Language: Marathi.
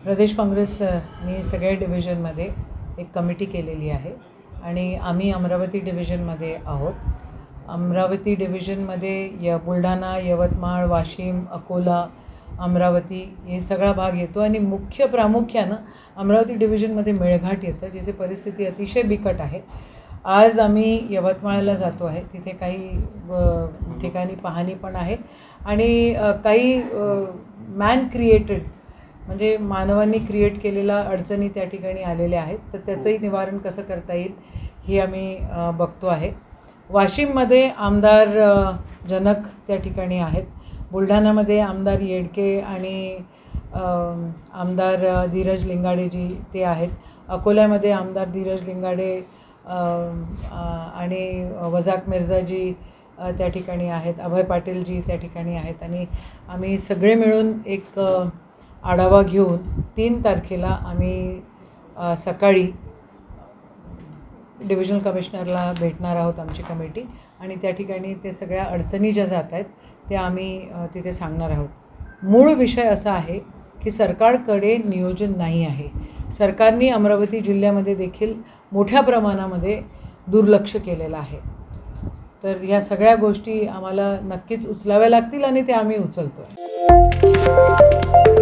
प्रदेश काँग्रेसने सगळ्या डिव्हिजनमध्ये एक कमिटी केलेली आहे आणि आम्ही अमरावती डिव्हिजनमध्ये आहोत. अमरावती डिव्हिजनमध्ये बुलढाणा, यवतमाळ, वाशिम, अकोला, अमरावती हे सगळा भाग येतो आणि प्रामुख्यानं अमरावती डिव्हिजनमध्ये मेळघाट येतं, जिथे परिस्थिती अतिशय बिकट आहे. आज आम्ही यवतमाळला जातो आहे. तिथे काही ठिकाणी पाहणी पण आहे आणि काही मॅन क्रिएटेड म्हणजे मानवांनी क्रिएट केलेल्या अडचणी त्या ठिकाणी आलेल्या आहेत. तर त्याचंही निवारण कसं करता येईल हे आम्ही बघतो आहे. वाशिममध्ये आमदार जनक त्या ठिकाणी आहेत. बुलढाणामध्ये आमदार येडके आणि आमदार धीरज लिंगाडेजी ते आहेत. अकोल्यामध्ये आमदार धीरज लिंगाडे आणि वजाक मिर्झाजी त्या ठिकाणी आहेत. अभय पाटीलजी त्या ठिकाणी आहेत आणि आम्ही सगळे मिळून एक आढावा घेऊन 3 तारखेला आम्ही सकाळी डिव्हिजनल कमिशनरला भेटणार आहोत, आमची कमिटी, आणि त्या ठिकाणी ते सगळ्या अडचणी ज्या जात आहेत त्या आम्ही तिथे सांगणार आहोत. मूळ विषय असा आहे की सरकारकडे नियोजन नाही आहे. सरकारने अमरावती जिल्ह्यामध्ये देखील मोठ्या प्रमाणामध्ये दुर्लक्ष केलेलं आहे. तर ह्या सगळ्या गोष्टी आम्हाला नक्कीच उचलाव्या लागतील आणि ते आम्ही उचलतो आहे.